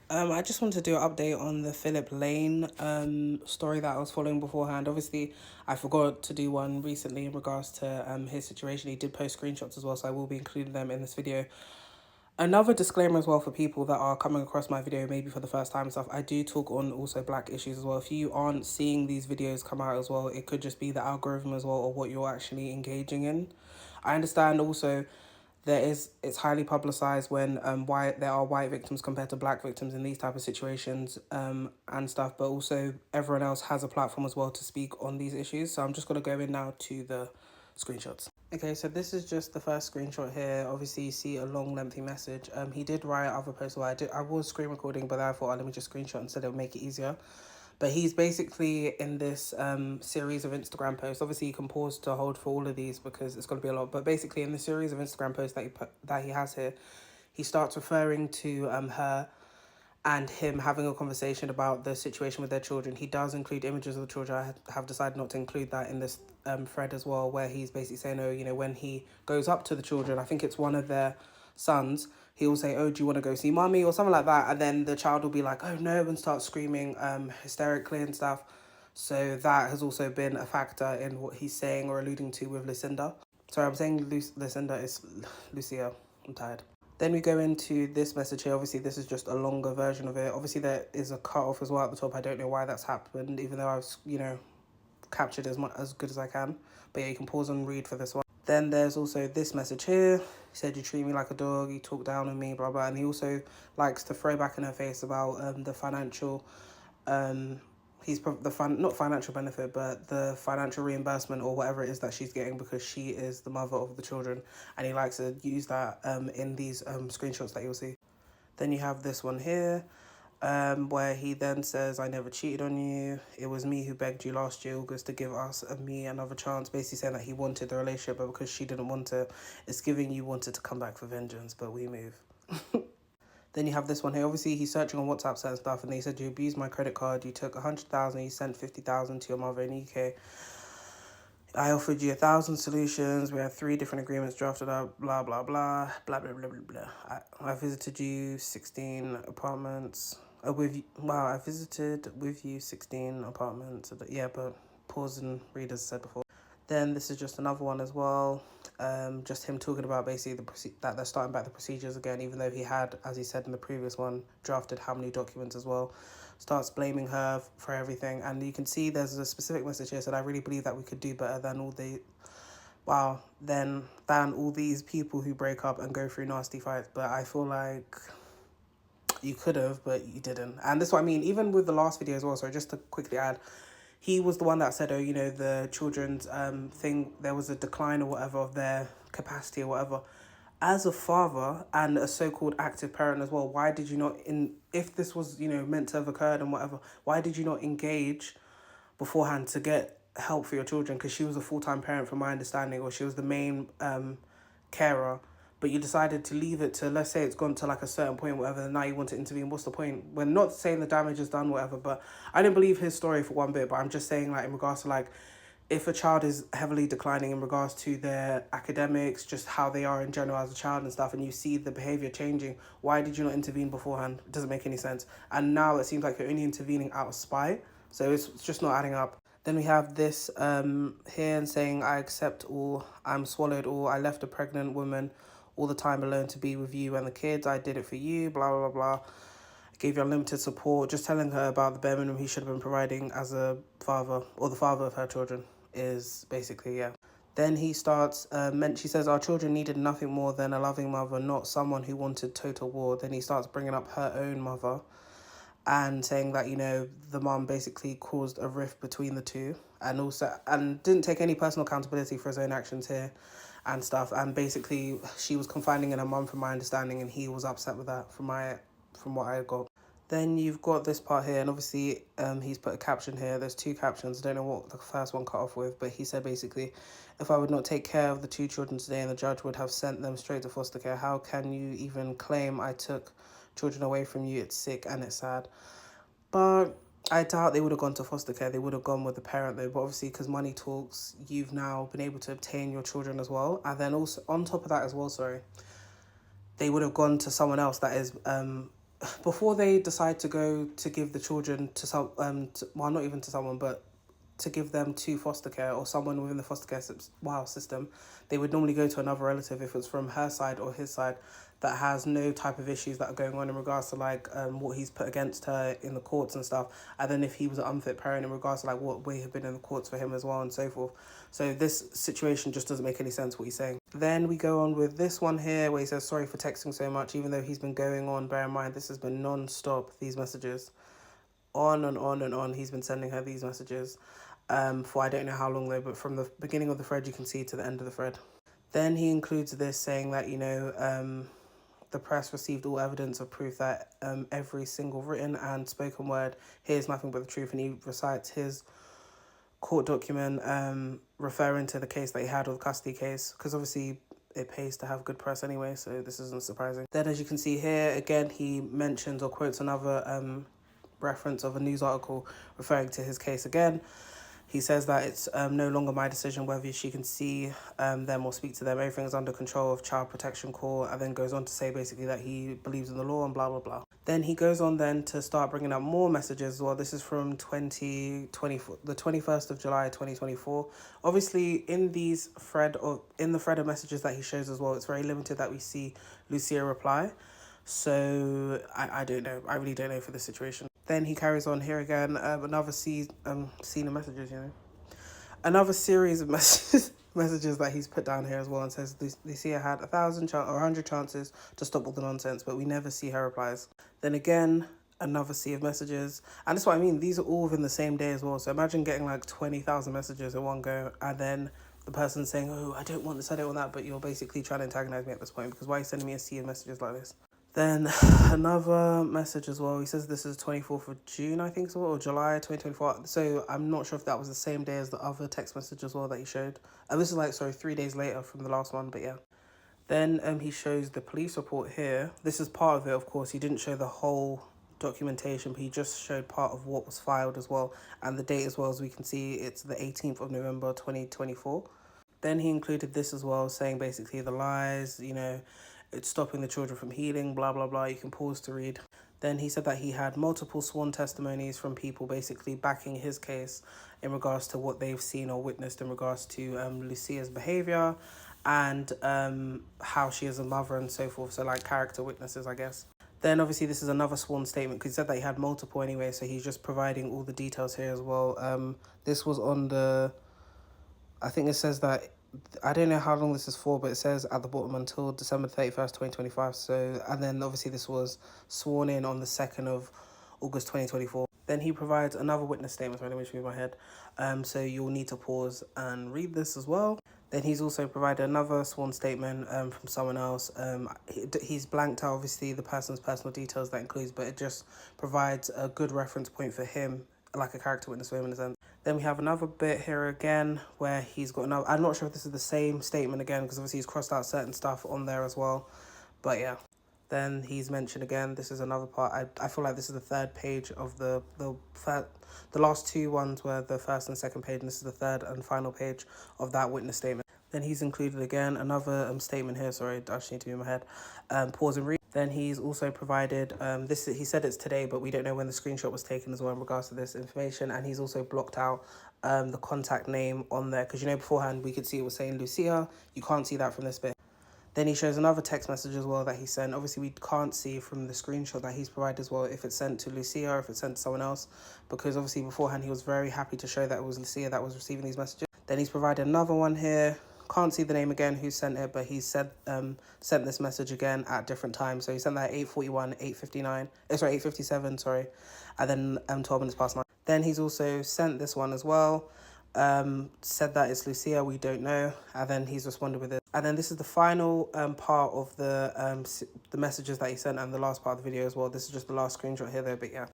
I just wanted to do an update on the Philip Plein story that I was following beforehand. Obviously, I forgot to do one recently in regards to his situation. He did post screenshots as well, so I will be including them in this video. Another disclaimer as well for people that are coming across my video maybe for the first time and stuff. I do talk on also black issues as well. If you aren't seeing these videos come out as well, it could just be the algorithm as well or what you're actually engaging in. I understand also it's highly publicized when white there are white victims compared to black victims in these type of situations and stuff, but also everyone else has a platform as well to speak on these issues. So I'm just going to go in now to the screenshots. Okay, so this is just the first screenshot here. Obviously, you see a long, lengthy message. He did write other posts. Well, I was screen recording, but I thought, let me just screenshot instead. It'll make it easier. But he's basically in this series of Instagram posts. Obviously, you can pause to hold for all of these because it's going to be a lot. But basically, in the series of Instagram posts that he has here, he starts referring to her and him having a conversation about the situation with their children. He does include images of the children. I have decided not to include that in this thread as well, where he's basically saying, oh, you know, when he goes up to the children, I think it's one of their sons, he will say, oh, do you want to go see mommy or something like that? And then the child will be like, oh, no, and start screaming hysterically and stuff. So that has also been a factor in what he's saying or alluding to with Lucinda. Sorry, I'm saying Lucinda, is Lucia. I'm tired. Then we go into this message here. Obviously, this is just a longer version of it. Obviously, there is a cut off as well at the top. I don't know why that's happened, even though I've, captured as good as I can. But yeah, you can pause and read for this one. Then there's also this message here. He said, you treat me like a dog, you talk down on me, blah, blah. And he also likes to throw back in her face about the financial not financial benefit, but the financial reimbursement or whatever it is that she's getting because she is the mother of the children, and he likes to use that in these screenshots that you'll see. Then you have this one here, where he then says, I never cheated on you. It was me who begged you last year, August, to give us and me another chance. Basically saying that he wanted the relationship, but because she didn't want it, it's giving you wanted to come back for vengeance, but we move. Then you have this one here. Obviously, he's searching on WhatsApp certain stuff, and they said you abused my credit card. You took 100,000. You sent 50,000 to your mother in the UK. I offered you 1,000 solutions. We had 3 different agreements drafted up. Blah blah blah blah blah blah blah blah. I visited you 16 apartments. I visited with you 16 apartments. Yeah, but pause and read as I said before. Then this is just another one as well. Just him talking about basically that they're starting back the procedures again, even though he had, as he said in the previous one, drafted how many documents as well. Starts blaming her for everything, and you can see there's a specific message here. Said, I really believe that we could do better than than all these people who break up and go through nasty fights. But I feel like you could have, but you didn't. And that's what I mean. Even with the last video as well. So just to quickly add, he was the one that said, oh, you know, the children's thing, there was a decline or whatever of their capacity or whatever. As a father and a so-called active parent as well, why did you not, if this was, you know, meant to have occurred and whatever, why did you not engage beforehand to get help for your children? Because she was a full-time parent from my understanding, or she was the main carer, but you decided to leave it to, let's say it's gone to like a certain point, whatever, and now you want to intervene. What's the point? We're not saying the damage is done, whatever, but I didn't believe his story for one bit, but I'm just saying, like, in regards to, like, if a child is heavily declining in regards to their academics, just how they are in general as a child and stuff, and you see the behaviour changing, why did you not intervene beforehand? It doesn't make any sense. And now it seems like you're only intervening out of spite, so it's just not adding up. Then we have this here and saying, I accept all, I'm swallowed all, I left a pregnant woman all the time alone to be with you and the kids. I did it for you, blah, blah, blah. I gave you unlimited support. Just telling her about the bare minimum he should have been providing as a father, or the father of her children, is basically, yeah. Then he starts, she says, our children needed nothing more than a loving mother, not someone who wanted total war. Then he starts bringing up her own mother and saying that, you know, the mum basically caused a rift between the two, and didn't take any personal accountability for his own actions here and stuff. And basically she was confiding in her mum from my understanding, and he was upset with that from what I got. Then you've got this part here, and obviously he's put a caption here. There's 2 captions. I don't know what the first one cut off with, but he said basically, if I would not take care of the 2 children today and the judge would have sent them straight to foster care, how can you even claim I took children away from you? It's sick and it's sad. But I doubt they would have gone to foster care. They would have gone with the parent though. But obviously, because money talks, you've now been able to obtain your children as well. And then also, on top of that as well, sorry, they would have gone to someone else that is before they decide to go to give the children to some, well, not even to someone, but to give them to foster care or someone within the foster care system, they would normally go to another relative if it's from her side or his side that has no type of issues that are going on in regards to like what he's put against her in the courts and stuff, and then if he was an unfit parent in regards to like what way have been in the courts for him as well and so forth. So this situation just doesn't make any sense what he's saying. Then we go on with this one here where he says sorry for texting so much, even though he's been going on. Bear in mind this has been non-stop, these messages, on and on and on. He's been sending her these messages for I don't know how long though, but from the beginning of the thread you can see to the end of the thread. Then he includes this saying that, you know, the press received all evidence of proof that every single written and spoken word here is nothing but the truth, and he recites his court document referring to the case that he had, or the custody case, because obviously it pays to have good press anyway, so this isn't surprising. Then as you can see here, again, he mentions or quotes another reference of a news article referring to his case again. He says that it's no longer my decision whether she can see them or speak to them. Everything is under control of Child Protection Court, and then goes on to say basically that he believes in the law and blah, blah, blah. Then he goes on then to start bringing up more messages as well. This is from the 21st of July, 2024. Obviously, in the thread of messages that he shows as well, it's very limited that we see Lucia reply. So I don't know. I really don't know for the situation. Then he carries on here again, another scene of messages, you know. Another series of messages that he's put down here as well, and says Lucia had 100 chances to stop all the nonsense, but we never see her replies. Then again, another sea of messages. And that's what I mean. These are all within the same day as well. So imagine getting like 20,000 messages in one go, and then the person saying, oh, I don't want this, I don't want that, but you're basically trying to antagonize me at this point, because why are you sending me a sea of messages like this? Then another message as well. He says this is 24th of June, I think so, or July 2024. So I'm not sure if that was the same day as the other text message as well that he showed. And this is like, 3 days later from the last one, but yeah. Then he shows the police report here. This is part of it, of course. He didn't show the whole documentation, but he just showed part of what was filed as well. And the date as well, as we can see, it's the 18th of November, 2024. Then he included this as well, saying basically the lies, you know, it's stopping the children from healing, blah, blah, blah. You can pause to read. Then he said that he had multiple sworn testimonies from people basically backing his case in regards to what they've seen or witnessed in regards to Lucia's behaviour and how she is a mother and so forth. So like character witnesses, I guess. Then obviously this is another sworn statement, because he said that he had multiple anyway, so he's just providing all the details here as well. This was on the, I think it says that, I don't know how long this is for, but it says at the bottom until December 31st, 2025. So, and then obviously this was sworn in on the 2nd of August, 2024. Then he provides another witness statement. Sorry, let me just move my head. So you'll need to pause and read this as well. Then he's also provided another sworn statement from someone else. He's blanked out, obviously, the person's personal details that includes, but it just provides a good reference point for him, like a character witness for him in a sense. Then we have another bit here again where he's got another, I'm not sure if this is the same statement again, because obviously he's crossed out certain stuff on there as well. But yeah. Then he's mentioned again, this is another part. I feel like this is the third page of the last two ones were the first and second page, and this is the third and final page of that witness statement. Then he's included again another statement here. Sorry, I just need to be in my head. Pause and read. Then he's also provided this. He said it's today, but we don't know when the screenshot was taken as well in regards to this information. And he's also blocked out the contact name on there, because you know beforehand we could see it was saying Lucia. You can't see that from this bit. Then he shows another text message as well that he sent. Obviously, we can't see from the screenshot that he's provided as well if it's sent to Lucia or if it's sent to someone else, because obviously beforehand he was very happy to show that it was Lucia that was receiving these messages. Then he's provided another one here. Can't see the name again who sent it, but he said sent this message again at different times. So he sent that at 8:41, 8:59, 8:57, sorry, and then 12 minutes past 9. Then he's also sent this one as well. Said that it's Lucia, we don't know, and then he's responded with it. And then this is the final part of the messages that he sent, and the last part of the video as well. This is just the last screenshot here though, but yeah.